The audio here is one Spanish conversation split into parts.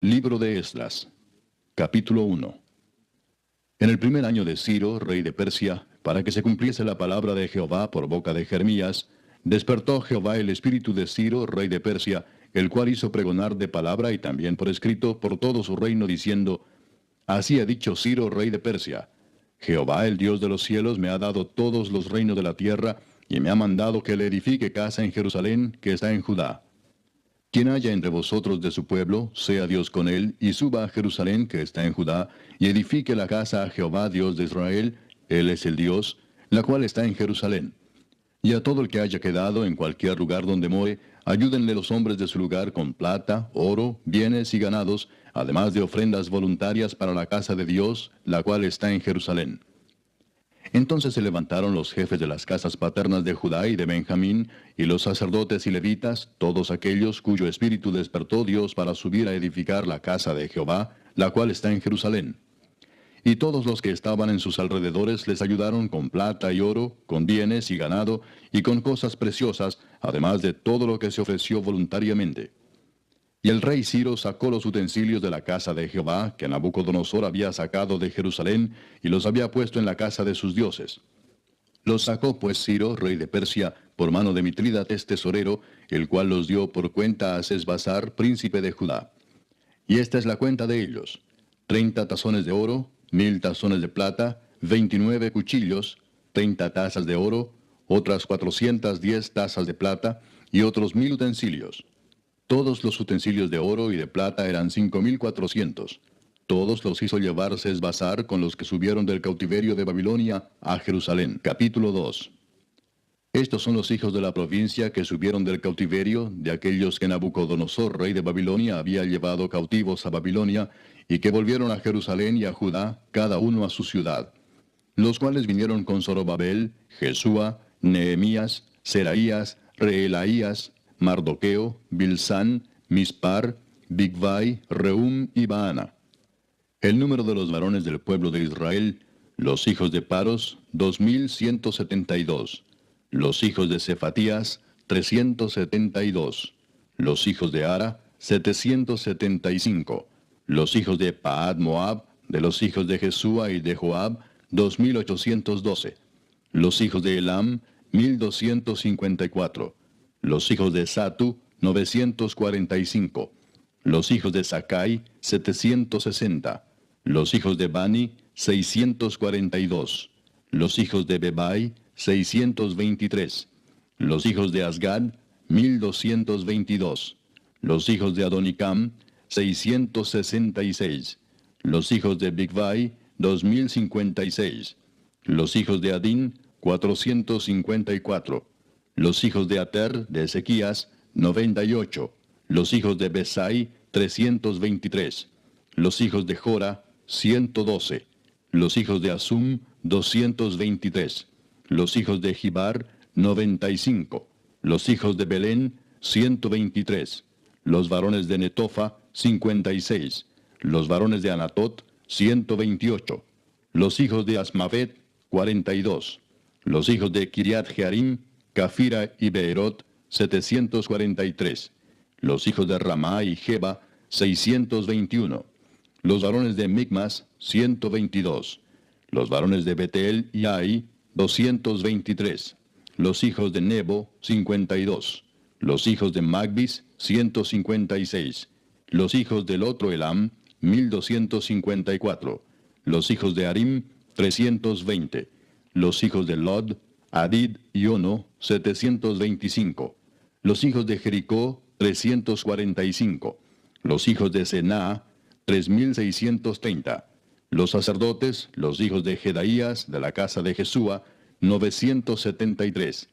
Libro de Esdras, capítulo 1. En el primer año de Ciro, rey de Persia, para que se cumpliese la palabra de Jehová por boca de Jeremías, despertó Jehová el espíritu de Ciro, rey de Persia, el cual hizo pregonar de palabra y también por escrito por todo su reino, diciendo: Así ha dicho Ciro, rey de Persia: Jehová, el Dios de los cielos, me ha dado todos los reinos de la tierra, y me ha mandado que le edifique casa en Jerusalén, que está en Judá. Quien haya entre vosotros de su pueblo, sea Dios con él, y suba a Jerusalén, que está en Judá, y edifique la casa a Jehová, Dios de Israel, él es el Dios, la cual está en Jerusalén. Y a todo el que haya quedado en cualquier lugar donde more, ayúdenle los hombres de su lugar con plata, oro, bienes y ganados, además de ofrendas voluntarias para la casa de Dios, la cual está en Jerusalén. Entonces se levantaron los jefes de las casas paternas de Judá y de Benjamín, y los sacerdotes y levitas, todos aquellos cuyo espíritu despertó Dios para subir a edificar la casa de Jehová, la cual está en Jerusalén. Y todos los que estaban en sus alrededores les ayudaron con plata y oro, con bienes y ganado, y con cosas preciosas, además de todo lo que se ofreció voluntariamente. Y el rey Ciro sacó los utensilios de la casa de Jehová, que Nabucodonosor había sacado de Jerusalén, y los había puesto en la casa de sus dioses. Los sacó pues Ciro, rey de Persia, por mano de Mitrídates tesorero, el cual los dio por cuenta a Sesbazar, príncipe de Judá. Y esta es la cuenta de ellos: 30 tazones de oro, 1000 tazones de plata, 29 cuchillos, 30 tazas de oro, otras 410 tazas de plata, y otros 1000 utensilios. Todos los utensilios de oro y de plata eran 5400. Todos los hizo llevar Sesbazar con los que subieron del cautiverio de Babilonia a Jerusalén. Capítulo 2. Estos son los hijos de la provincia que subieron del cautiverio, de aquellos que Nabucodonosor, rey de Babilonia, había llevado cautivos a Babilonia, y que volvieron a Jerusalén y a Judá, cada uno a su ciudad. Los cuales vinieron con Zorobabel, Jesúa, Nehemías, Seraías, Reelaías, Mardoqueo, Bilsán, Mispar, Bigvai, Reum y Baana. El número de los varones del pueblo de Israel, los hijos de Paros, 2172. Los hijos de Cefatías, 372. Los hijos de Ara, 775. Los hijos de Paad Moab, de los hijos de Jesúa y de Joab, 2812. Los hijos de Elam, 1254. Los hijos de Satu, 945. Los hijos de Sakai, 760. Los hijos de Bani, 642. Los hijos de Bebai, 623. Los hijos de Asgad, 1222. Los hijos de Adonicam, 666. Los hijos de Bigvai, 2056. Los hijos de Adín, 454. Los hijos de Ater, de Ezequías, 98. Los hijos de Besai, 323. Los hijos de Jora, 112. Los hijos de Asum, 223. Los hijos de Gibar, 95. Los hijos de Belén, 123. Los varones de Netofa, 56. Los varones de Anatot, 128. Los hijos de Asmavet, 42. Los hijos de Kiriat Jearim, Cafira y Beerot, 743. Los hijos de Ramá y Jeba, 621. Los varones de Micmas, 122. Los varones de Betel y Ai, 223. Los hijos de Nebo, 52. Los hijos de Magbis, 156. Los hijos del otro Elam, 1254. Los hijos de Arim, 320. Los hijos de Lod, Adid y Ono, 725. Los hijos de Jericó, 345. Los hijos de Sená, 3630. Los sacerdotes, los hijos de Jedaías, de la casa de Jesúa, 973.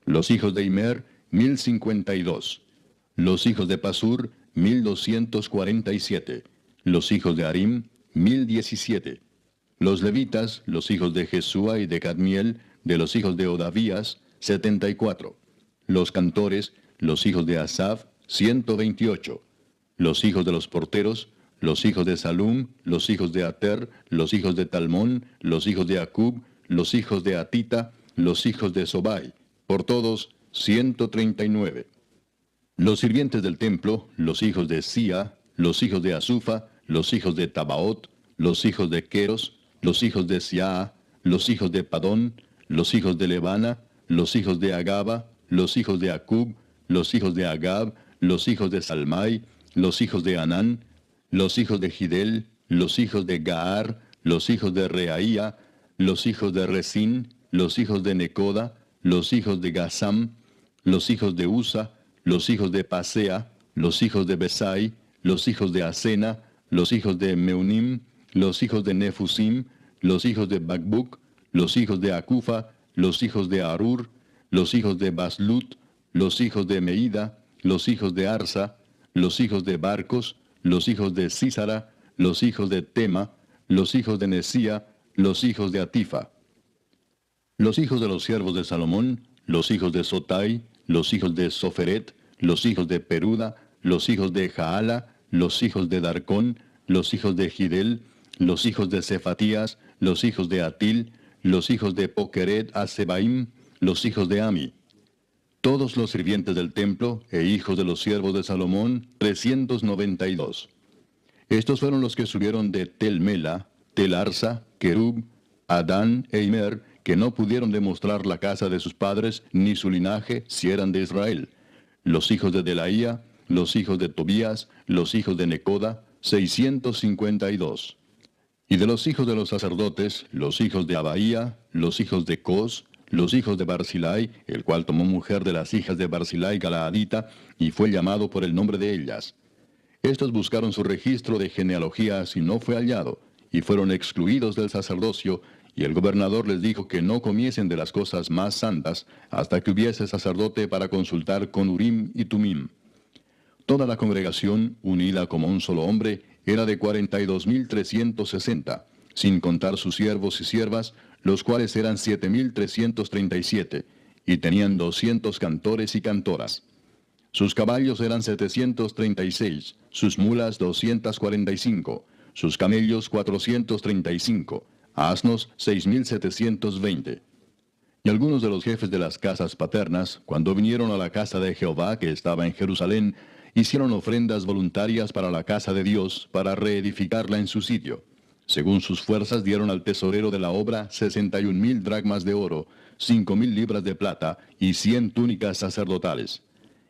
Los hijos de Imer, 1052. Los hijos de Pasur, 1247. Los hijos de Arim, 1017. Los levitas, los hijos de Jesúa y de Cadmiel, de los hijos de Odavías, 74. Los cantores, los hijos de Asaf, 128. Los hijos de los porteros, los hijos de Salum, los hijos de Ater, los hijos de Talmón, los hijos de Acub, los hijos de Atita, los hijos de Sobai, por todos 139. Los sirvientes del templo, los hijos de Sia, los hijos de Asufa, los hijos de Tabaot, los hijos de Queros, los hijos de Siaa, los hijos de Padón, los hijos de Lebana, los hijos de Agaba, los hijos de Acub, los hijos de Agab, los hijos de Salmai, los hijos de Anán, los hijos de Gidel, los hijos de Gaar, los hijos de Reaía, los hijos de Resín, los hijos de Necoda, los hijos de Gasam, los hijos de Usa, los hijos de Pasea, los hijos de Besai, los hijos de Asena, los hijos de Meunim, los hijos de Nefusim, los hijos de Bakbuk, los hijos de Acufa, los hijos de Arur, los hijos de Baslut, los hijos de Meida, los hijos de Arsa, los hijos de Barcos, los hijos de Sísara, los hijos de Tema, los hijos de Nesía, los hijos de Atifa. Los hijos de los siervos de Salomón, los hijos de Sotai, los hijos de Soferet, los hijos de Peruda, los hijos de Jaala, los hijos de Darcón, los hijos de Gidel, los hijos de Cefatías, los hijos de Atil, los hijos de Pokeret Asebaim, los hijos de Ami. Todos los sirvientes del templo e hijos de los siervos de Salomón, 392. Estos fueron los que subieron de Tel Mela, Tel Arsa, Kerub, Adán e Imer, que no pudieron demostrar la casa de sus padres ni su linaje si eran de Israel. Los hijos de Delaía, los hijos de Tobías, los hijos de Necoda, 652. Y de los hijos de los sacerdotes, los hijos de Abaía, los hijos de Cos, los hijos de Barzilai, el cual tomó mujer de las hijas de Barzilai Galaadita, y fue llamado por el nombre de ellas. Estos buscaron su registro de genealogías y no fue hallado, y fueron excluidos del sacerdocio, y el gobernador les dijo que no comiesen de las cosas más santas, hasta que hubiese sacerdote para consultar con Urim y Tumim. Toda la congregación, unida como un solo hombre, era de 42.360, sin contar sus siervos y siervas, los cuales eran 7.337, y tenían 200 cantores y cantoras. Sus caballos eran 736, sus mulas 245, sus camellos 435, asnos 6.720. Y algunos de los jefes de las casas paternas, cuando vinieron a la casa de Jehová que estaba en Jerusalén, hicieron ofrendas voluntarias para la casa de Dios, para reedificarla en su sitio. Según sus fuerzas dieron al tesorero de la obra 61.000 dracmas de oro, 5.000 libras de plata y 100 túnicas sacerdotales.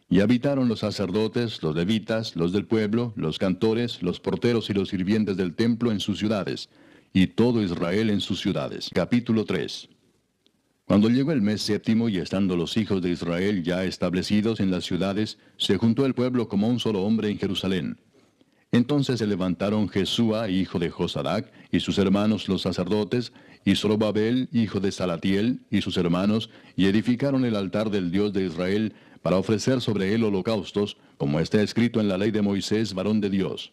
Y habitaron los sacerdotes, los levitas, los del pueblo, los cantores, los porteros y los sirvientes del templo en sus ciudades, y todo Israel en sus ciudades. Capítulo 3. Cuando llegó el mes séptimo y estando los hijos de Israel ya establecidos en las ciudades, se juntó el pueblo como un solo hombre en Jerusalén. Entonces se levantaron Jesúa, hijo de Josadac, y sus hermanos los sacerdotes, y Zorobabel, hijo de Salatiel, y sus hermanos, y edificaron el altar del Dios de Israel, para ofrecer sobre él holocaustos, como está escrito en la ley de Moisés, varón de Dios.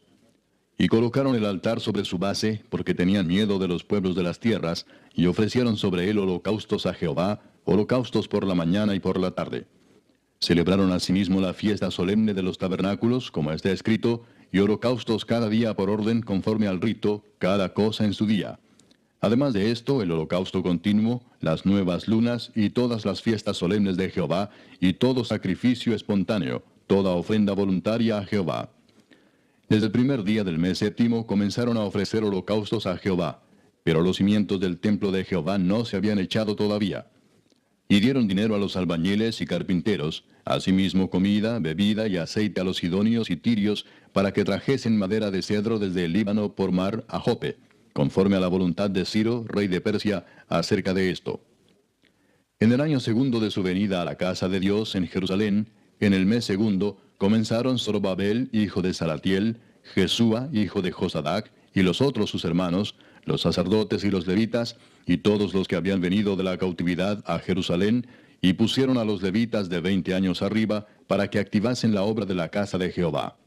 Y colocaron el altar sobre su base, porque tenían miedo de los pueblos de las tierras, y ofrecieron sobre él holocaustos a Jehová, holocaustos por la mañana y por la tarde. Celebraron asimismo la fiesta solemne de los tabernáculos, como está escrito, y holocaustos cada día por orden conforme al rito, cada cosa en su día. Además de esto, el holocausto continuo, las nuevas lunas y todas las fiestas solemnes de Jehová, y todo sacrificio espontáneo, toda ofrenda voluntaria a Jehová. Desde el primer día del mes séptimo comenzaron a ofrecer holocaustos a Jehová, pero los cimientos del templo de Jehová no se habían echado todavía. Y dieron dinero a los albañiles y carpinteros, asimismo comida, bebida y aceite a los sidonios y tirios, para que trajesen madera de cedro desde el Líbano por mar a Jope, conforme a la voluntad de Ciro, rey de Persia, acerca de esto. En el año segundo de su venida a la casa de Dios en Jerusalén, en el mes segundo, comenzaron Zorobabel, hijo de Salatiel, Jesúa, hijo de Josadac, y los otros sus hermanos, los sacerdotes y los levitas, y todos los que habían venido de la cautividad a Jerusalén, y pusieron a los levitas de 20 años arriba, para que activasen la obra de la casa de Jehová.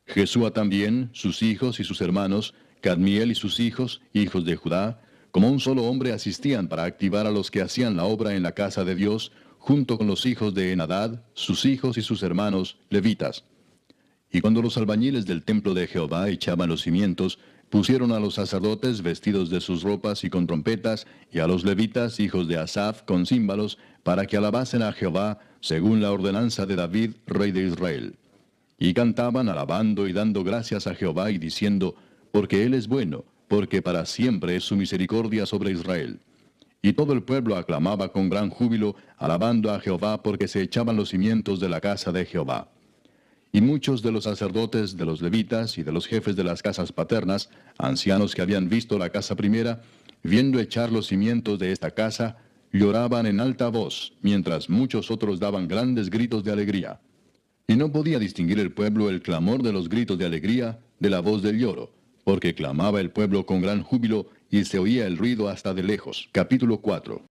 Jesúa también, sus hijos y sus hermanos, Cadmiel y sus hijos, hijos de Judá, como un solo hombre asistían para activar a los que hacían la obra en la casa de Dios, junto con los hijos de Enadad, sus hijos y sus hermanos, levitas. Y cuando los albañiles del templo de Jehová echaban los cimientos, pusieron a los sacerdotes vestidos de sus ropas y con trompetas, y a los levitas, hijos de Asaph, con címbalos, para que alabasen a Jehová, según la ordenanza de David, rey de Israel. y cantaban alabando y dando gracias a Jehová y diciendo, porque Él es bueno, porque para siempre es su misericordia sobre Israel. Y todo el pueblo aclamaba con gran júbilo, alabando a Jehová, porque se echaban los cimientos de la casa de Jehová. Y muchos de los sacerdotes, de los levitas y de los jefes de las casas paternas, ancianos que habían visto la casa primera, viendo echar los cimientos de esta casa, lloraban en alta voz, mientras muchos otros daban grandes gritos de alegría. Y no podía distinguir el pueblo el clamor de los gritos de alegría de la voz del lloro, porque clamaba el pueblo con gran júbilo, y se oía el ruido hasta de lejos. Capítulo 4.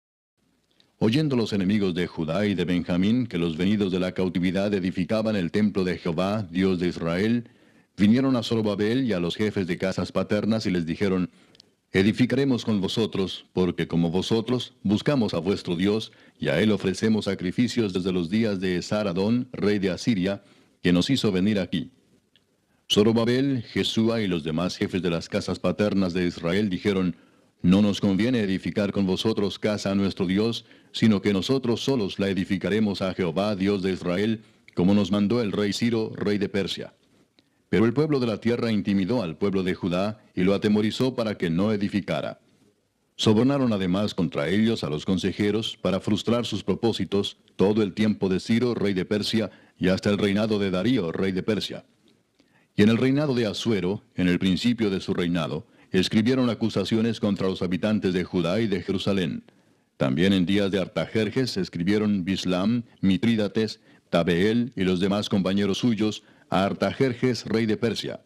Oyendo los enemigos de Judá y de Benjamín que los venidos de la cautividad edificaban el templo de Jehová, Dios de Israel, vinieron a Zorobabel y a los jefes de casas paternas y les dijeron, edificaremos con vosotros, porque como vosotros buscamos a vuestro Dios, y a él ofrecemos sacrificios desde los días de Esar-Adón, rey de Asiria, que nos hizo venir aquí. Zorobabel, Jesúa y los demás jefes de las casas paternas de Israel dijeron, no nos conviene edificar con vosotros casa a nuestro Dios, sino que nosotros solos la edificaremos a Jehová, Dios de Israel, como nos mandó el rey Ciro, rey de Persia. Pero el pueblo de la tierra intimidó al pueblo de Judá y lo atemorizó para que no edificara. Sobornaron además contra ellos a los consejeros para frustrar sus propósitos todo el tiempo de Ciro, rey de Persia, y hasta el reinado de Darío, rey de Persia. Y en el reinado de Asuero, en el principio de su reinado, escribieron acusaciones contra los habitantes de Judá y de Jerusalén. También en días de Artajerjes escribieron Bislam, Mitrídates, Tabeel y los demás compañeros suyos a Artajerjes, rey de Persia.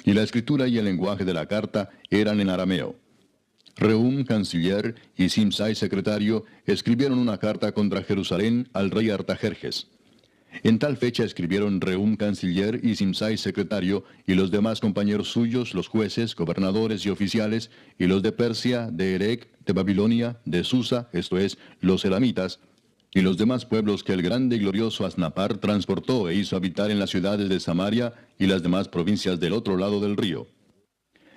Y la escritura y el lenguaje de la carta eran en arameo. Rehum, canciller, y Simsai, secretario, escribieron una carta contra Jerusalén al rey Artajerjes. En tal fecha escribieron Rehum, canciller, y Simsai, secretario, y los demás compañeros suyos, los jueces, gobernadores y oficiales, y los de Persia, de Erec, de Babilonia, de Susa, esto es, los elamitas, y los demás pueblos que el grande y glorioso Asnapar transportó e hizo habitar en las ciudades de Samaria y las demás provincias del otro lado del río.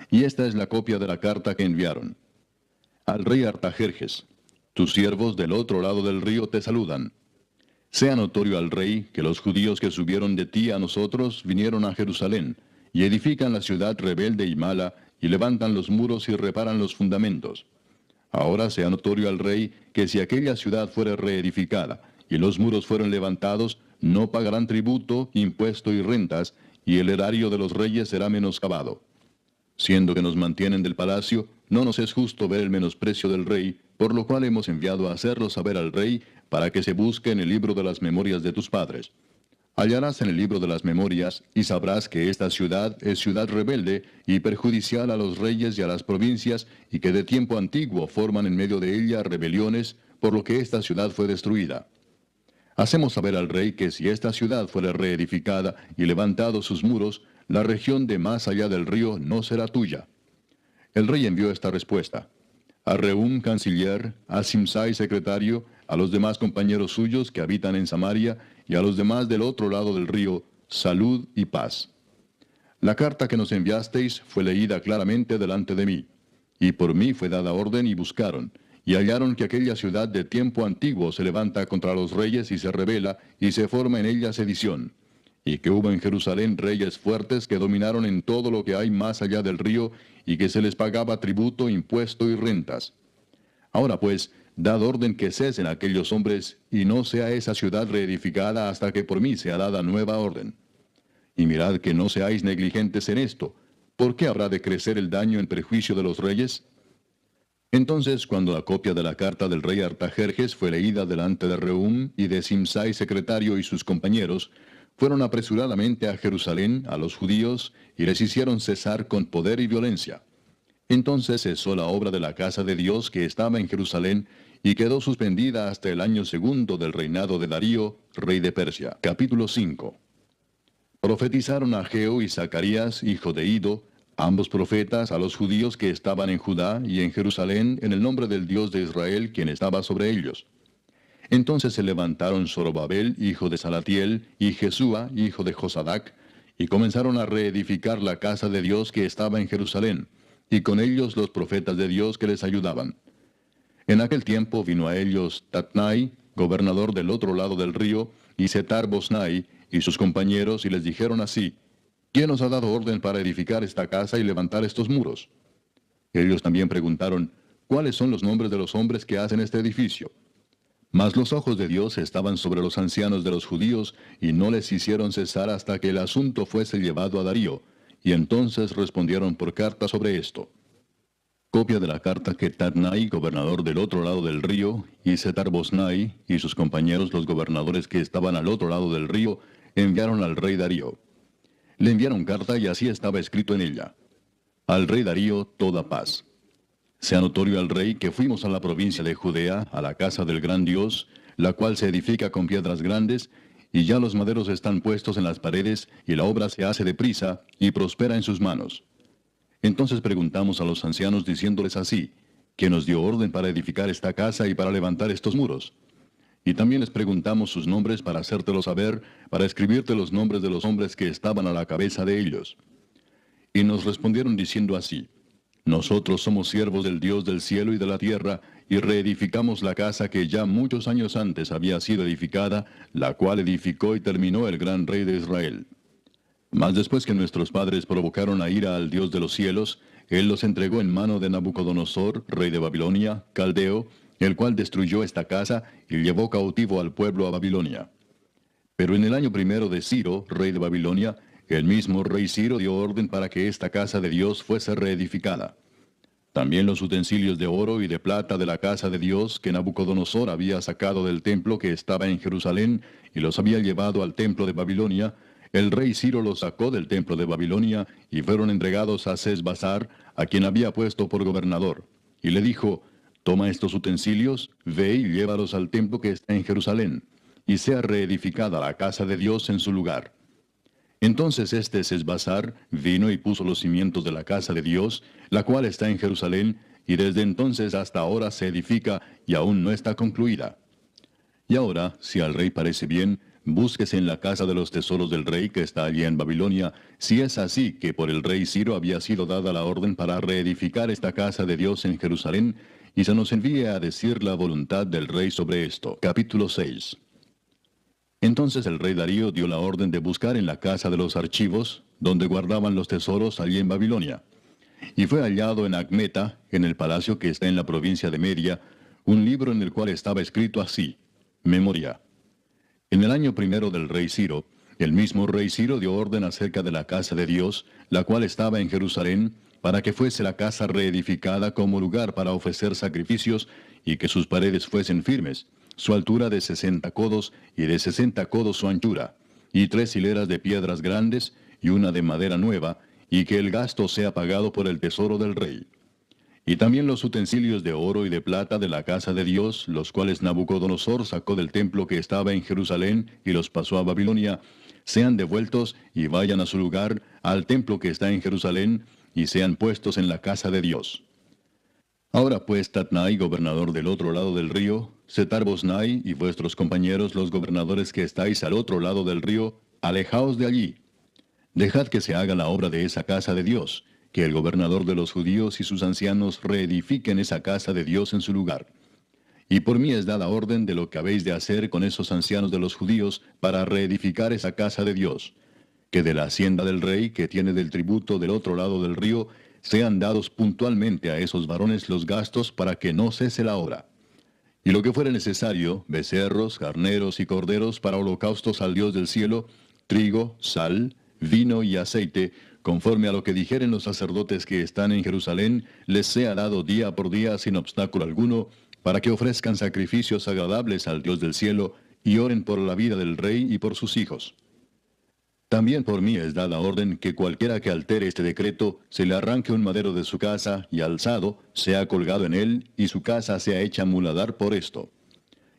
Y esta es la copia de la carta que enviaron. Al rey Artajerjes, tus siervos del otro lado del río te saludan. Sea notorio al rey que los judíos que subieron de ti a nosotros vinieron a Jerusalén, y edifican la ciudad rebelde y mala, y levantan los muros y reparan los fundamentos. Ahora sea notorio al rey que si aquella ciudad fuera reedificada, y los muros fueron levantados, no pagarán tributo, impuesto y rentas, y el erario de los reyes será menoscabado. Siendo que nos mantienen del palacio, no nos es justo ver el menosprecio del rey, por lo cual hemos enviado a hacerlo saber al rey, para que se busque en el libro de las memorias de tus padres. Hallarás en el libro de las memorias, y sabrás que esta ciudad es ciudad rebelde y perjudicial a los reyes y a las provincias, y que de tiempo antiguo forman en medio de ella rebeliones, por lo que esta ciudad fue destruida. Hacemos saber al rey que si esta ciudad fuera reedificada y levantados sus muros, la región de más allá del río no será tuya. El rey envió esta respuesta. A Rehum, canciller, a Simsai, secretario, a los demás compañeros suyos que habitan en Samaria, y a los demás del otro lado del río, salud y paz. La carta que nos enviasteis fue leída claramente delante de mí, y por mí fue dada orden y buscaron, y hallaron que aquella ciudad de tiempo antiguo se levanta contra los reyes y se rebela, y se forma en ella sedición, y que hubo en Jerusalén reyes fuertes que dominaron en todo lo que hay más allá del río, y que se les pagaba tributo, impuesto y rentas. Ahora pues, dad orden que cesen aquellos hombres, y no sea esa ciudad reedificada hasta que por mí sea dada nueva orden. Y mirad que no seáis negligentes en esto. ¿Por qué habrá de crecer el daño en perjuicio de los reyes? Entonces, cuando la copia de la carta del rey Artajerjes fue leída delante de Rehum y de Simsai, secretario, y sus compañeros, fueron apresuradamente a Jerusalén, a los judíos, y les hicieron cesar con poder y violencia. Entonces cesó la obra de la casa de Dios que estaba en Jerusalén, y quedó suspendida hasta el año segundo del reinado de Darío, rey de Persia. Capítulo 5. Profetizaron Ageo y Zacarías, hijo de Ido, ambos profetas, a los judíos que estaban en Judá y en Jerusalén, en el nombre del Dios de Israel, quien estaba sobre ellos. Entonces se levantaron Zorobabel, hijo de Salatiel, y Jesúa, hijo de Josadac, y comenzaron a reedificar la casa de Dios que estaba en Jerusalén, y con ellos los profetas de Dios que les ayudaban. En aquel tiempo vino a ellos Tatnai, gobernador del otro lado del río, y Setar Bosnai, y sus compañeros y les dijeron así: ¿Quién os ha dado orden para edificar esta casa y levantar estos muros? Ellos también preguntaron: ¿Cuáles son los nombres de los hombres que hacen este edificio? Mas los ojos de Dios estaban sobre los ancianos de los judíos, y no les hicieron cesar hasta que el asunto fuese llevado a Darío, y entonces respondieron por carta sobre esto. Copia de la carta que Tatnai, gobernador del otro lado del río, y Setar-Boznai y sus compañeros, los gobernadores que estaban al otro lado del río, enviaron al rey Darío. Le enviaron carta y así estaba escrito en ella: Al rey Darío toda paz. Sea notorio al rey que fuimos a la provincia de Judea, a la casa del gran Dios, la cual se edifica con piedras grandes, y ya los maderos están puestos en las paredes, y la obra se hace deprisa, y prospera en sus manos. Entonces preguntamos a los ancianos diciéndoles así: ¿Quién nos dio orden para edificar esta casa y para levantar estos muros? Y también les preguntamos sus nombres para hacértelo saber, para escribirte los nombres de los hombres que estaban a la cabeza de ellos. Y nos respondieron diciendo así: Nosotros somos siervos del Dios del cielo y de la tierra, y reedificamos la casa que ya muchos años antes había sido edificada, la cual edificó y terminó el gran rey de Israel. Mas después que nuestros padres provocaron a ira al Dios de los cielos, Él los entregó en mano de Nabucodonosor, rey de Babilonia, caldeo, el cual destruyó esta casa y llevó cautivo al pueblo a Babilonia. Pero en el año primero de Ciro, rey de Babilonia, el mismo rey Ciro dio orden para que esta casa de Dios fuese reedificada. También los utensilios de oro y de plata de la casa de Dios que Nabucodonosor había sacado del templo que estaba en Jerusalén y los había llevado al templo de Babilonia, el rey Ciro los sacó del templo de Babilonia y fueron entregados a Sesbazar, a quien había puesto por gobernador. Y le dijo: Toma estos utensilios, ve y llévalos al templo que está en Jerusalén, y sea reedificada la casa de Dios en su lugar. Entonces este Sesbazar vino y puso los cimientos de la casa de Dios, la cual está en Jerusalén, y desde entonces hasta ahora se edifica y aún no está concluida. Y ahora, si al rey parece bien, búsquese en la casa de los tesoros del rey que está allí en Babilonia, si es así que por el rey Ciro había sido dada la orden para reedificar esta casa de Dios en Jerusalén, y se nos envíe a decir la voluntad del rey sobre esto. Capítulo 6. Entonces el rey Darío dio la orden de buscar en la casa de los archivos, donde guardaban los tesoros allí en Babilonia. Y fue hallado en Acmeta, en el palacio que está en la provincia de Media, un libro en el cual estaba escrito así: Memoria. En el año primero del rey Ciro, el mismo rey Ciro dio orden acerca de la casa de Dios, la cual estaba en Jerusalén, para que fuese la casa reedificada como lugar para ofrecer sacrificios, y que sus paredes fuesen firmes, su altura de 60 codos, y de 60 codos su anchura, y 3 hileras de piedras grandes, y una de madera nueva, y que el gasto sea pagado por el tesoro del rey. Y también los utensilios de oro y de plata de la casa de Dios, los cuales Nabucodonosor sacó del templo que estaba en Jerusalén y los pasó a Babilonia, sean devueltos y vayan a su lugar, al templo que está en Jerusalén, y sean puestos en la casa de Dios. Ahora pues, Tatnai, gobernador del otro lado del río, Setar-Boznai y vuestros compañeros los gobernadores que estáis al otro lado del río, alejaos de allí. Dejad que se haga la obra de esa casa de Dios, que el gobernador de los judíos y sus ancianos reedifiquen esa casa de Dios en su lugar. Y por mí es dada orden de lo que habéis de hacer con esos ancianos de los judíos para reedificar esa casa de Dios, que de la hacienda del rey que tiene del tributo del otro lado del río, sean dados puntualmente a esos varones los gastos para que no cese la obra. Y lo que fuere necesario, becerros, carneros y corderos para holocaustos al Dios del cielo, trigo, sal, vino y aceite, conforme a lo que dijeren los sacerdotes que están en Jerusalén, les sea dado día por día sin obstáculo alguno, para que ofrezcan sacrificios agradables al Dios del cielo, y oren por la vida del rey y por sus hijos. También por mí es dada orden que cualquiera que altere este decreto, se le arranque un madero de su casa, y alzado, sea colgado en él, y su casa sea hecha muladar por esto.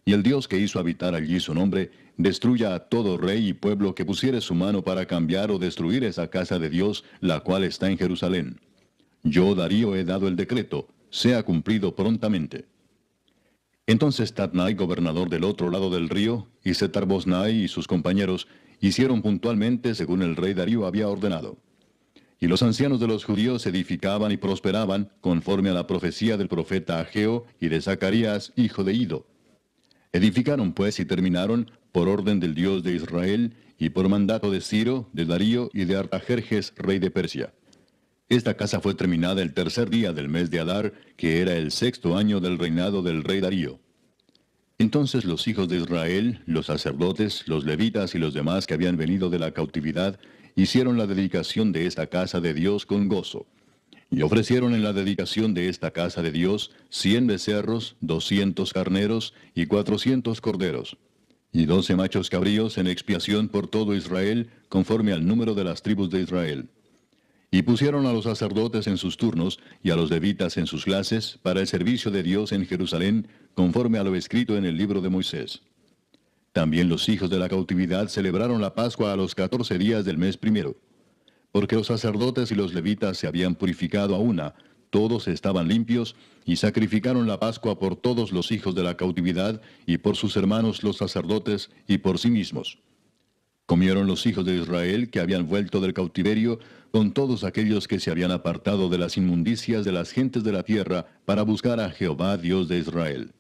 Y el Dios que hizo habitar allí su nombre, destruya a todo rey y pueblo que pusiere su mano para cambiar o destruir esa casa de Dios, la cual está en Jerusalén. Yo, Darío, he dado el decreto, sea cumplido prontamente. Entonces Tatnai, gobernador del otro lado del río, y Setar-Boznai y sus compañeros, hicieron puntualmente según el rey Darío había ordenado. Y los ancianos de los judíos edificaban y prosperaban, conforme a la profecía del profeta Ageo y de Zacarías, hijo de Ido. Edificaron pues y terminaron, por orden del Dios de Israel, y por mandato de Ciro, de Darío y de Artajerjes, rey de Persia. Esta casa fue terminada el tercer día del mes de Adar, que era el sexto año del reinado del rey Darío. Entonces los hijos de Israel, los sacerdotes, los levitas y los demás que habían venido de la cautividad, hicieron la dedicación de esta casa de Dios con gozo. Y ofrecieron en la dedicación de esta casa de Dios 100 becerros, 200 carneros y 400 corderos, y 12 machos cabríos en expiación por todo Israel, conforme al número de las tribus de Israel. Y pusieron a los sacerdotes en sus turnos, y a los levitas en sus clases, para el servicio de Dios en Jerusalén, conforme a lo escrito en el libro de Moisés. También los hijos de la cautividad celebraron la Pascua a los 14 días del mes primero. Porque los sacerdotes y los levitas se habían purificado a una, todos estaban limpios, y sacrificaron la Pascua por todos los hijos de la cautividad, y por sus hermanos los sacerdotes, y por sí mismos. Comieron los hijos de Israel que habían vuelto del cautiverio, con todos aquellos que se habían apartado de las inmundicias de las gentes de la tierra, para buscar a Jehová Dios de Israel.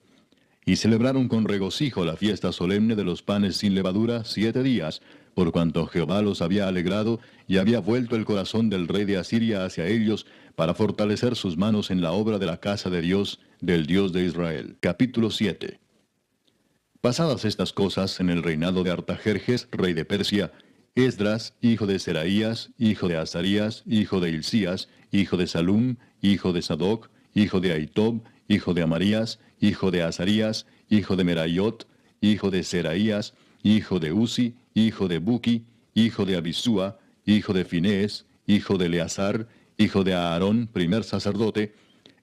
Y celebraron con regocijo la fiesta solemne de los panes sin levadura 7 días, por cuanto Jehová los había alegrado, y había vuelto el corazón del rey de Asiria hacia ellos, para fortalecer sus manos en la obra de la casa de Dios, del Dios de Israel. Capítulo 7. Pasadas estas cosas en el reinado de Artajerjes, rey de Persia, Esdras, hijo de Seraías, hijo de Azarías, hijo de Hilcías, hijo de Salum, hijo de Sadoc, hijo de Ahitob, hijo de Amarías, hijo de Azarías, hijo de Meraiot, hijo de Seraías, hijo de Uzi, hijo de Buki, hijo de Abisúa, hijo de Finés, hijo de Eleazar, hijo de Aarón, primer sacerdote.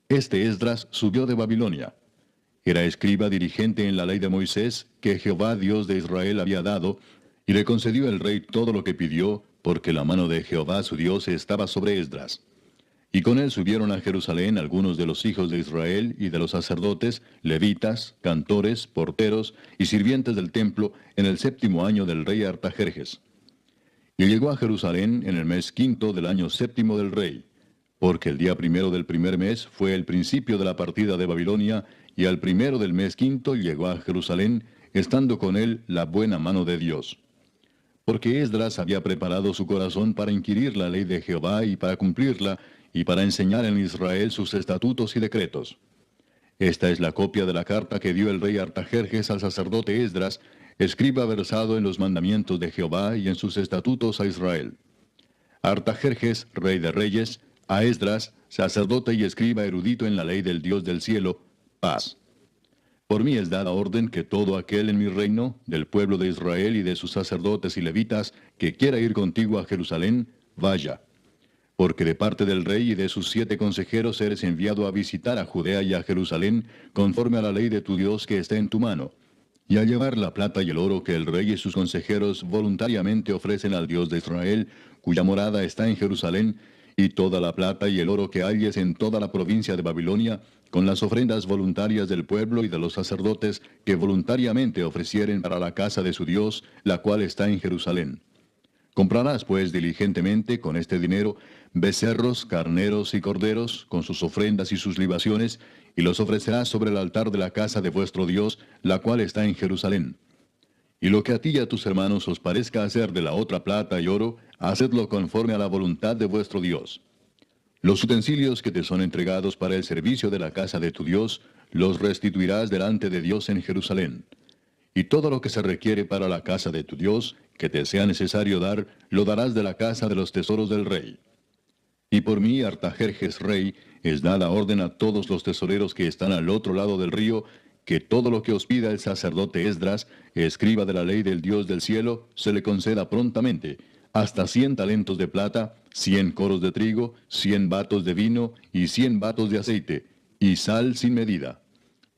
Este Esdras subió de Babilonia. Era escriba dirigente en la ley de Moisés, que Jehová Dios de Israel había dado, y le concedió el rey todo lo que pidió, porque la mano de Jehová su Dios estaba sobre Esdras. Y con él subieron a Jerusalén algunos de los hijos de Israel y de los sacerdotes, levitas, cantores, porteros y sirvientes del templo, en el 7º año del rey Artajerjes. Y llegó a Jerusalén en el mes 5 del año 7 del rey, porque el día primero del primer mes fue el principio de la partida de Babilonia, y al primero del mes 5 llegó a Jerusalén, estando con él la buena mano de Dios. Porque Esdras había preparado su corazón para inquirir la ley de Jehová y para cumplirla, y para enseñar en Israel sus estatutos y decretos. Esta es la copia de la carta que dio el rey Artajerjes al sacerdote Esdras, escriba versado en los mandamientos de Jehová y en sus estatutos a Israel. Artajerjes, rey de reyes, a Esdras, sacerdote y escriba erudito en la ley del Dios del cielo, paz. Por mí es dada orden que todo aquel en mi reino, del pueblo de Israel y de sus sacerdotes y levitas, que quiera ir contigo a Jerusalén, vaya. Porque de parte del rey y de sus 7 consejeros eres enviado a visitar a Judea y a Jerusalén, conforme a la ley de tu Dios que está en tu mano, y a llevar la plata y el oro que el rey y sus consejeros voluntariamente ofrecen al Dios de Israel, cuya morada está en Jerusalén, y toda la plata y el oro que halles en toda la provincia de Babilonia, con las ofrendas voluntarias del pueblo y de los sacerdotes que voluntariamente ofrecieren para la casa de su Dios, la cual está en Jerusalén. Comprarás pues diligentemente con este dinero becerros, carneros y corderos, con sus ofrendas y sus libaciones, y los ofrecerás sobre el altar de la casa de vuestro Dios, la cual está en Jerusalén. Y lo que a ti y a tus hermanos os parezca hacer de la otra plata y oro, hacedlo conforme a la voluntad de vuestro Dios. Los utensilios que te son entregados para el servicio de la casa de tu Dios, los restituirás delante de Dios en Jerusalén. Y todo lo que se requiere para la casa de tu Dios, que te sea necesario dar, lo darás de la casa de los tesoros del rey. Y por mí, Artajerjes rey, es dada orden a todos los tesoreros que están al otro lado del río, que todo lo que os pida el sacerdote Esdras, escriba de la ley del Dios del cielo, se le conceda prontamente, hasta 100 talentos de plata, 100 coros de trigo, 100 batos de vino y 100 batos de aceite, y sal sin medida.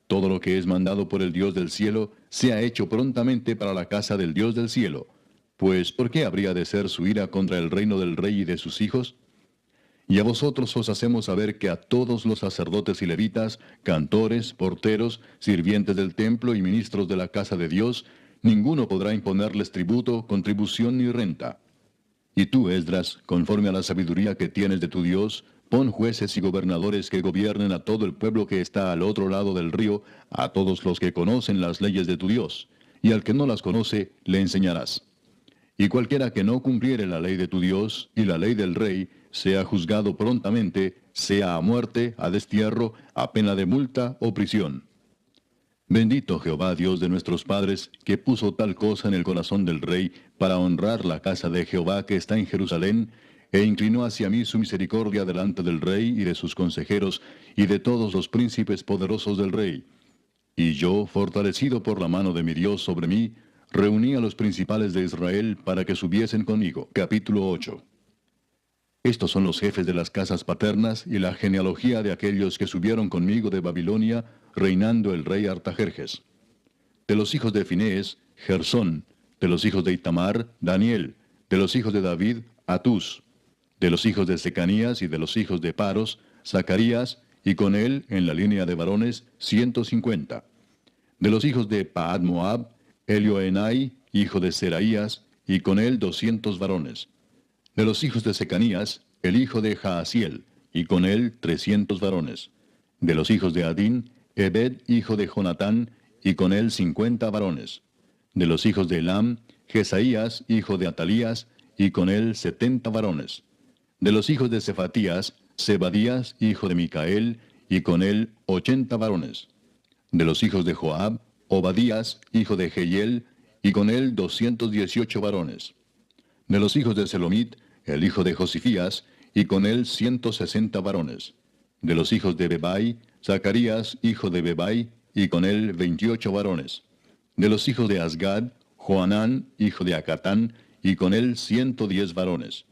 Todo lo que es mandado por el Dios del cielo, sea hecho prontamente para la casa del Dios del cielo. Pues, ¿por qué habría de ser su ira contra el reino del rey y de sus hijos? Y a vosotros os hacemos saber que a todos los sacerdotes y levitas, cantores, porteros, sirvientes del templo y ministros de la casa de Dios, ninguno podrá imponerles tributo, contribución ni renta. Y tú, Esdras, conforme a la sabiduría que tienes de tu Dios, pon jueces y gobernadores que gobiernen a todo el pueblo que está al otro lado del río, a todos los que conocen las leyes de tu Dios, y al que no las conoce le enseñarás. Y cualquiera que no cumpliere la ley de tu Dios y la ley del rey, sea juzgado prontamente, sea a muerte, a destierro, a pena de multa o prisión. Bendito Jehová Dios de nuestros padres, que puso tal cosa en el corazón del rey para honrar la casa de Jehová que está en Jerusalén, e inclinó hacia mí su misericordia delante del rey y de sus consejeros y de todos los príncipes poderosos del rey. Y yo, fortalecido por la mano de mi Dios sobre mí, reuní a los principales de Israel para que subiesen conmigo. Capítulo 8. Estos son los jefes de las casas paternas y la genealogía de aquellos que subieron conmigo de Babilonia, reinando el rey Artajerjes. De los hijos de Finés, Gersón; de los hijos de Itamar, Daniel; de los hijos de David, Atús; de los hijos de Secanías y de los hijos de Paros, Zacarías, y con él, en la línea de varones, 150. De los hijos de Paad Moab, Elioenai, hijo de Seraías, y con él 200 varones. De los hijos de Secanías, el hijo de Jaasiel, y con él 300 varones. De los hijos de Adín, Ebed, hijo de Jonatán, y con él 50 varones. De los hijos de Elam, Jesaías, hijo de Atalías, y con él 70 varones. De los hijos de Cefatías, Zebadías, hijo de Micael, y con él 80 varones. De los hijos de Joab, Obadías, hijo de Jehiel, y con él 218 varones. De los hijos de Selomit, el hijo de Josifías, y con él 160 varones. De los hijos de Bebai, Zacarías, hijo de Bebai, y con él 28 varones. De los hijos de Asgad, Joanán, hijo de Acatán, y con él 110 varones.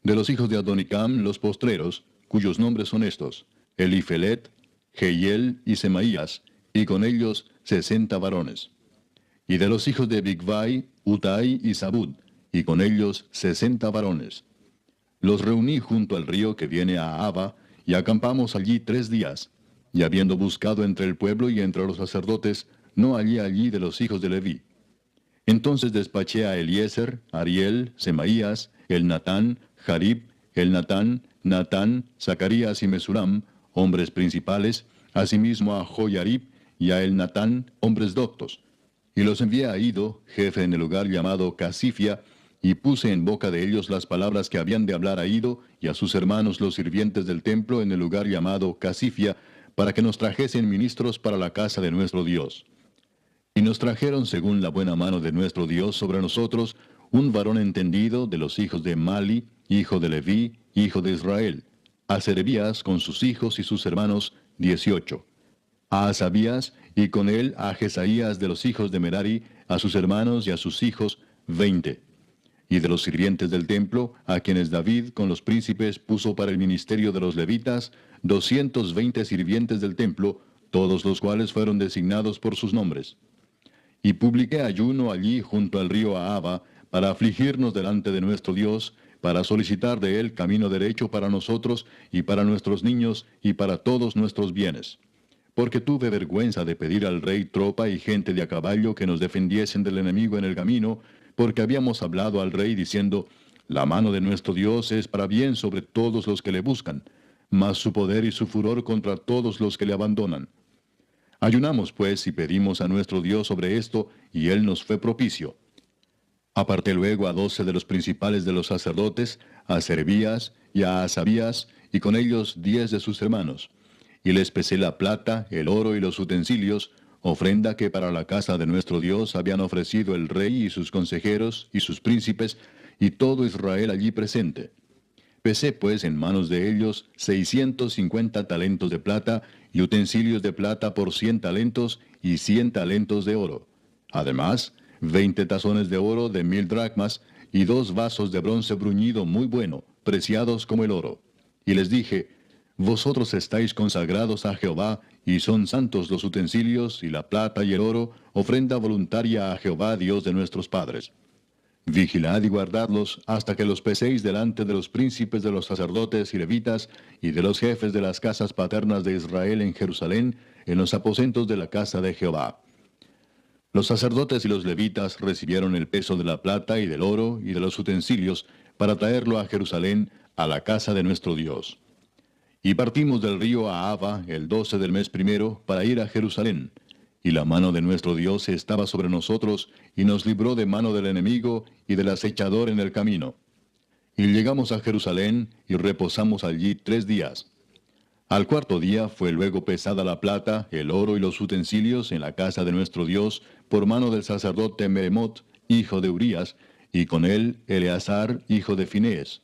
De los hijos de Adonicam, los postreros, cuyos nombres son estos: Elifelet, Jehiel y Semaías, y con ellos 60 varones. Y de los hijos de Bigvai, Utai y Zabud, y con ellos 60 varones. Los reuní junto al río que viene a Abba, y acampamos allí 3 días. Y habiendo buscado entre el pueblo y entre los sacerdotes, no hallé allí de los hijos de Leví. Entonces despaché a Eliezer, Ariel, Semaías, Elnatán, Jarib, Elnatán, Natán, Zacarías y Mesulam, hombres principales, asimismo a Joyarib y a Elnatán, hombres doctos. Y los envié a Ido, jefe en el lugar llamado Casifia, y puse en boca de ellos las palabras que habían de hablar a Ido y a sus hermanos los sirvientes del templo en el lugar llamado Casifia, para que nos trajesen ministros para la casa de nuestro Dios. Y nos trajeron según la buena mano de nuestro Dios sobre nosotros un varón entendido de los hijos de Mali, hijo de Leví, hijo de Israel; a Serebías con sus hijos y sus hermanos, 18; a Asabías, y con él a Jesaías de los hijos de Merari, a sus hermanos y a sus hijos, 20. Y de los sirvientes del templo, a quienes David con los príncipes puso para el ministerio de los levitas, 220 sirvientes del templo, todos los cuales fueron designados por sus nombres. Y publiqué ayuno allí junto al río Ahaba, para afligirnos delante de nuestro Dios, para solicitar de él camino derecho para nosotros, y para nuestros niños, y para todos nuestros bienes. Porque tuve vergüenza de pedir al rey tropa y gente de a caballo que nos defendiesen del enemigo en el camino, porque habíamos hablado al rey diciendo: la mano de nuestro Dios es para bien sobre todos los que le buscan, mas su poder y su furor contra todos los que le abandonan. Ayunamos pues y pedimos a nuestro Dios sobre esto, y él nos fue propicio. Aparté luego a 12 de los principales de los sacerdotes, a Serebías y a Asabías, y con ellos 10 de sus hermanos. Y les pesé la plata, el oro y los utensilios, ofrenda que para la casa de nuestro Dios habían ofrecido el rey y sus consejeros y sus príncipes, y todo Israel allí presente. Pesé pues en manos de ellos 650 talentos de plata, y utensilios de plata por 100 talentos, y 100 talentos de oro. Además, 20 tazones de oro de 1000 dracmas, y 2 vasos de bronce bruñido muy bueno, preciados como el oro. Y les dije: vosotros estáis consagrados a Jehová, y son santos los utensilios, y la plata y el oro, ofrenda voluntaria a Jehová Dios de nuestros padres. Vigilad y guardadlos hasta que los peséis delante de los príncipes de los sacerdotes y levitas, y de los jefes de las casas paternas de Israel en Jerusalén, en los aposentos de la casa de Jehová. Los sacerdotes y los levitas recibieron el peso de la plata y del oro y de los utensilios, para traerlo a Jerusalén, a la casa de nuestro Dios. Y partimos del río Ahava el 12 del mes primero, para ir a Jerusalén. Y la mano de nuestro Dios estaba sobre nosotros, y nos libró de mano del enemigo y del acechador en el camino. Y llegamos a Jerusalén, y reposamos allí 3 días. Al cuarto día fue luego pesada la plata, el oro y los utensilios en la casa de nuestro Dios, por mano del sacerdote Meremot, hijo de Urías, y con él Eleazar, hijo de Finés,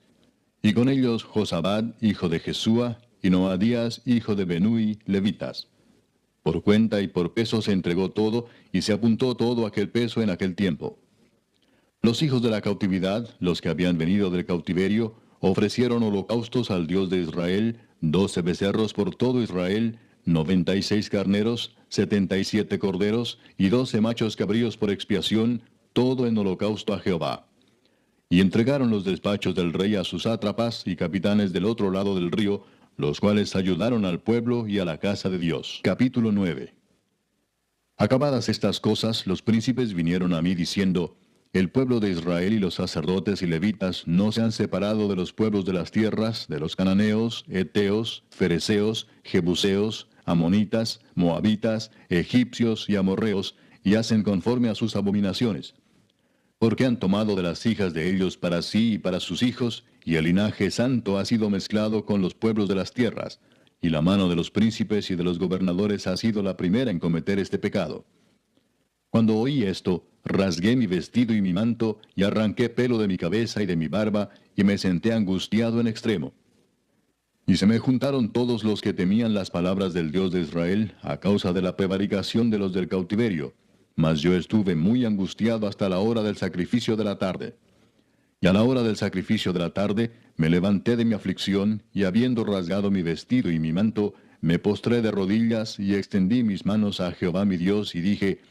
y con ellos Josabad, hijo de Jesúa, y Noadías, hijo de Benui, levitas. Por cuenta y por peso se entregó todo, y se apuntó todo aquel peso en aquel tiempo. Los hijos de la cautividad, los que habían venido del cautiverio, ofrecieron holocaustos al Dios de Israel, 12 becerros por todo Israel, 96 carneros, 77 corderos, y 12 machos cabríos por expiación, todo en holocausto a Jehová. Y entregaron los despachos del rey a sus sátrapas y capitanes del otro lado del río, los cuales ayudaron al pueblo y a la casa de Dios. Capítulo 9. Acabadas estas cosas, los príncipes vinieron a mí diciendo, el pueblo de Israel y los sacerdotes y levitas no se han separado de los pueblos de las tierras, de los cananeos, heteos, fereceos, jebuseos, amonitas, moabitas, egipcios y amorreos, y hacen conforme a sus abominaciones. Porque han tomado de las hijas de ellos para sí y para sus hijos, y el linaje santo ha sido mezclado con los pueblos de las tierras, y la mano de los príncipes y de los gobernadores ha sido la primera en cometer este pecado. Cuando oí esto, rasgué mi vestido y mi manto, y arranqué pelo de mi cabeza y de mi barba, y me senté angustiado en extremo. Y se me juntaron todos los que temían las palabras del Dios de Israel, a causa de la prevaricación de los del cautiverio. Mas yo estuve muy angustiado hasta la hora del sacrificio de la tarde. Y a la hora del sacrificio de la tarde, me levanté de mi aflicción, y habiendo rasgado mi vestido y mi manto, me postré de rodillas, y extendí mis manos a Jehová mi Dios, y dije,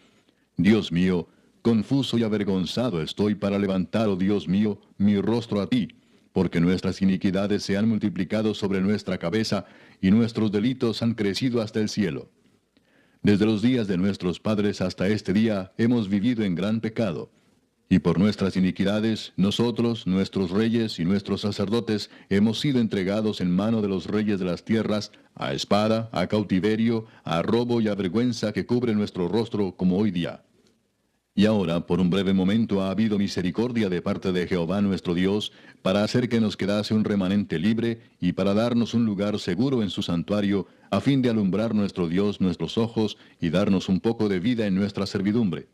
Dios mío, confuso y avergonzado estoy para levantar, oh Dios mío, mi rostro a ti, porque nuestras iniquidades se han multiplicado sobre nuestra cabeza, y nuestros delitos han crecido hasta el cielo. Desde los días de nuestros padres hasta este día hemos vivido en gran pecado. Y por nuestras iniquidades, nosotros, nuestros reyes y nuestros sacerdotes, hemos sido entregados en mano de los reyes de las tierras, a espada, a cautiverio, a robo y a vergüenza que cubre nuestro rostro como hoy día. Y ahora, por un breve momento, ha habido misericordia de parte de Jehová nuestro Dios, para hacer que nos quedase un remanente libre, y para darnos un lugar seguro en su santuario, a fin de alumbrar nuestro Dios nuestros ojos, y darnos un poco de vida en nuestra servidumbre.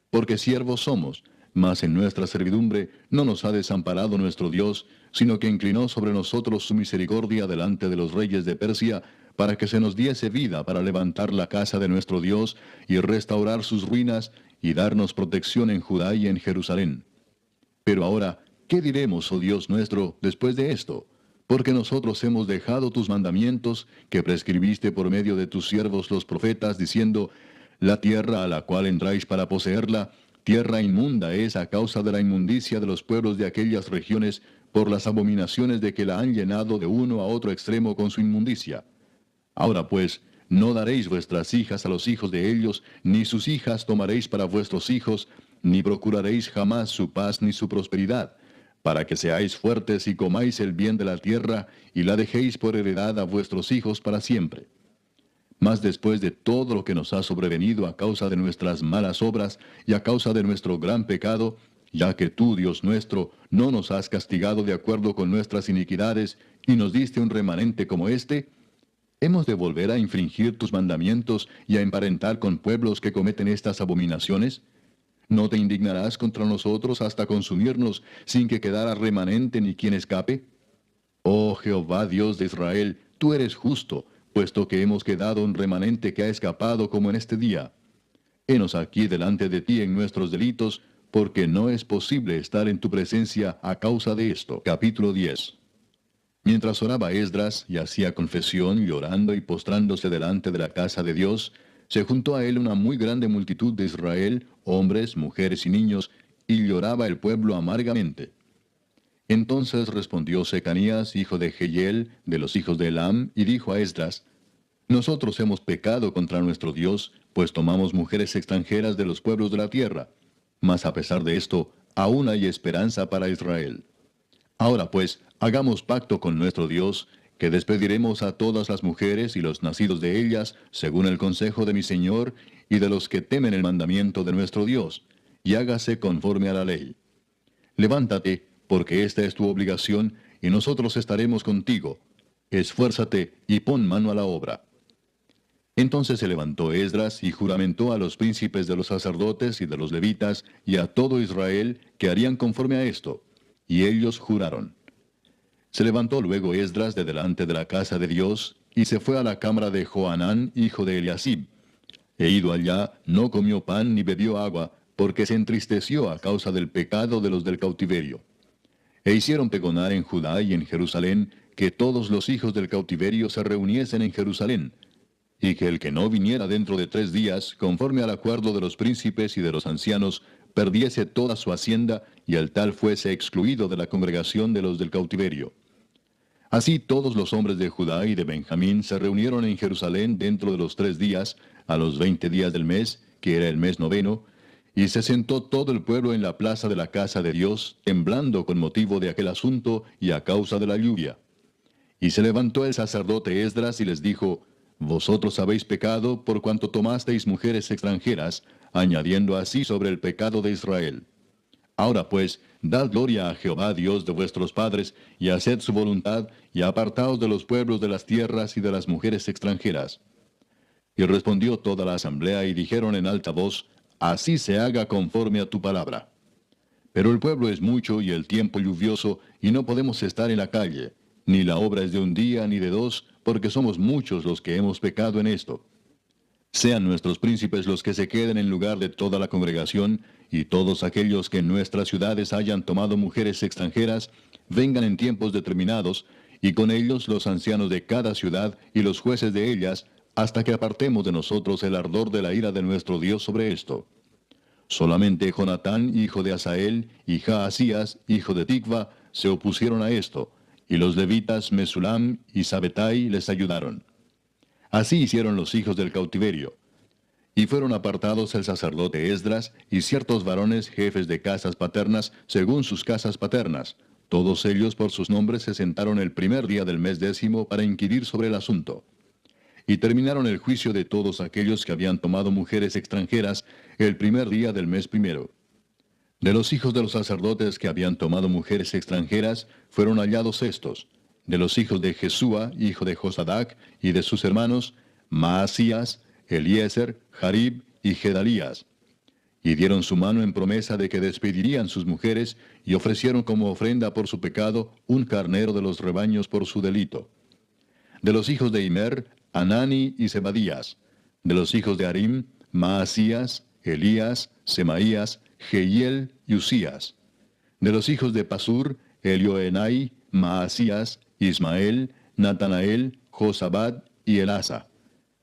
Porque siervos somos, mas en nuestra servidumbre no nos ha desamparado nuestro Dios, sino que inclinó sobre nosotros su misericordia delante de los reyes de Persia, para que se nos diese vida para levantar la casa de nuestro Dios, y restaurar sus ruinas, y darnos protección en Judá y en Jerusalén. Pero ahora, ¿qué diremos, oh Dios nuestro, después de esto? Porque nosotros hemos dejado tus mandamientos, que prescribiste por medio de tus siervos los profetas, diciendo, la tierra a la cual entráis para poseerla, tierra inmunda es a causa de la inmundicia de los pueblos de aquellas regiones, por las abominaciones de que la han llenado de uno a otro extremo con su inmundicia. Ahora pues, no daréis vuestras hijas a los hijos de ellos, ni sus hijas tomaréis para vuestros hijos, ni procuraréis jamás su paz ni su prosperidad, para que seáis fuertes y comáis el bien de la tierra, y la dejéis por heredad a vuestros hijos para siempre. Mas después de todo lo que nos ha sobrevenido a causa de nuestras malas obras y a causa de nuestro gran pecado, ya que tú, Dios nuestro, no nos has castigado de acuerdo con nuestras iniquidades, y nos diste un remanente como este, ¿hemos de volver a infringir tus mandamientos y a emparentar con pueblos que cometen estas abominaciones? ¿No te indignarás contra nosotros hasta consumirnos, sin que quedara remanente ni quien escape? Oh Jehová Dios de Israel, tú eres justo, puesto que hemos quedado un remanente que ha escapado como en este día. Henos aquí delante de ti en nuestros delitos, porque no es posible estar en tu presencia a causa de esto. Capítulo 10. Mientras oraba Esdras y hacía confesión, llorando y postrándose delante de la casa de Dios, se juntó a él una muy grande multitud de Israel, hombres, mujeres y niños, y lloraba el pueblo amargamente. Entonces respondió Secanías, hijo de Jehiel, de los hijos de Elam, y dijo a Esdras, nosotros hemos pecado contra nuestro Dios, pues tomamos mujeres extranjeras de los pueblos de la tierra. Mas a pesar de esto, aún hay esperanza para Israel. Ahora pues, hagamos pacto con nuestro Dios, que despediremos a todas las mujeres y los nacidos de ellas, según el consejo de mi Señor, y de los que temen el mandamiento de nuestro Dios, y hágase conforme a la ley. Levántate, porque esta es tu obligación, y nosotros estaremos contigo. Esfuérzate y pon mano a la obra. Entonces se levantó Esdras y juramentó a los príncipes de los sacerdotes y de los levitas y a todo Israel que harían conforme a esto. Y ellos juraron. Se levantó luego Esdras de delante de la casa de Dios y se fue a la cámara de Johanán, hijo de Eliasib. E ido allá, no comió pan ni bebió agua, porque se entristeció a causa del pecado de los del cautiverio. E hicieron pregonar en Judá y en Jerusalén que todos los hijos del cautiverio se reuniesen en Jerusalén, y que el que no viniera dentro de 3 días, conforme al acuerdo de los príncipes y de los ancianos, perdiese toda su hacienda, y el tal fuese excluido de la congregación de los del cautiverio. Así todos los hombres de Judá y de Benjamín se reunieron en Jerusalén dentro de los 3 días, a los 20 días del mes, que era el mes noveno, y se sentó todo el pueblo en la plaza de la casa de Dios, temblando con motivo de aquel asunto y a causa de la lluvia. Y se levantó el sacerdote Esdras y les dijo: Vosotros habéis pecado por cuanto tomasteis mujeres extranjeras, añadiendo así sobre el pecado de Israel. Ahora pues, dad gloria a Jehová Dios de vuestros padres, y haced su voluntad, y apartaos de los pueblos de las tierras y de las mujeres extranjeras. Y respondió toda la asamblea y dijeron en alta voz: Así se haga conforme a tu palabra. Pero el pueblo es mucho y el tiempo lluvioso, y no podemos estar en la calle, ni la obra es de un día ni de 2, porque somos muchos los que hemos pecado en esto. Sean nuestros príncipes los que se queden en lugar de toda la congregación, y todos aquellos que en nuestras ciudades hayan tomado mujeres extranjeras, vengan en tiempos determinados, y con ellos los ancianos de cada ciudad y los jueces de ellas, hasta que apartemos de nosotros el ardor de la ira de nuestro Dios sobre esto. Solamente Jonatán, hijo de Asael, y Jaasías, hijo de Tikva, se opusieron a esto, y los levitas Mesulam y Sabetai les ayudaron. Así hicieron los hijos del cautiverio. Y fueron apartados el sacerdote Esdras y ciertos varones jefes de casas paternas según sus casas paternas. Todos ellos por sus nombres se sentaron el primer día del mes 10 para inquirir sobre el asunto. Y terminaron el juicio de todos aquellos que habían tomado mujeres extranjeras el primer día del mes 1. De los hijos de los sacerdotes que habían tomado mujeres extranjeras, fueron hallados estos: de los hijos de Jesúa, hijo de Josadac, y de sus hermanos, Maasías, Eliezer, Jarib y Gedalías. Y dieron su mano en promesa de que despedirían sus mujeres, y ofrecieron como ofrenda por su pecado un carnero de los rebaños por su delito. De los hijos de Immer, Anani y Zebadías. De los hijos de Arim, Maasías, Elías, Semaías, Jehiel y Usías. De los hijos de Pasur, Elioenai, Maasías, Ismael, Natanael, Josabad y Elasa.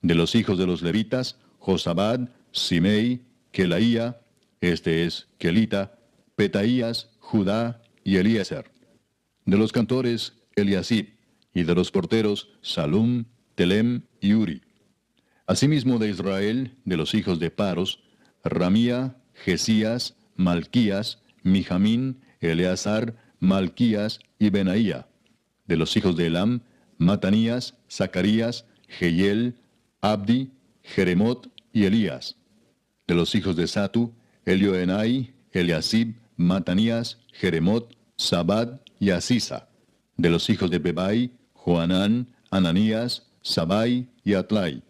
De los hijos de los levitas, Josabad, Simei, Kelaía, este es Kelita, Petaías, Judá y Eliezer. De los cantores, Eliasib, y de los porteros, Salum, Telem y Uri. Asimismo de Israel, de los hijos de Paros, Ramía, Jesías, Malquías, Mijamín, Eleazar, Malquías y Benaía. De los hijos de Elam, Matanías, Zacarías, Jehiel, Abdi, Jeremot y Elías. De los hijos de Satu, Elioenai, Eliasib, Matanías, Jeremot, Sabad y Asisa. De los hijos de Bebai, Joanán, Ananías, Sabai y Atlai.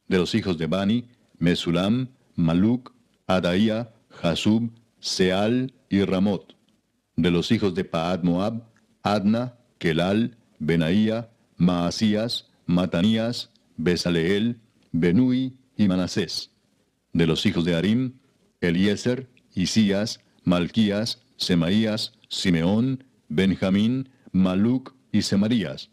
De los hijos de Bani, Mesulam, Maluc, Adaía, Jasub, Seal y Ramot. De los hijos de Paad Moab, Adna, Kelal, Benaía, Maasías, Matanías, Besaleel, Benui y Manasés. De los hijos de Arim, Eliezer, Isías, Malquías, Semaías, Simeón, Benjamín, Maluc y Semarías.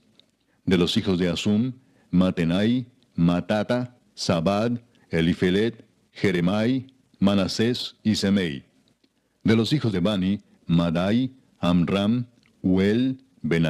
De los hijos de Asum, Matenai, Matata, Sabad, Elifelet, Jeremai, Manasés y Semei. De los hijos de Bani, Madai, Amram, Uel, Benaía,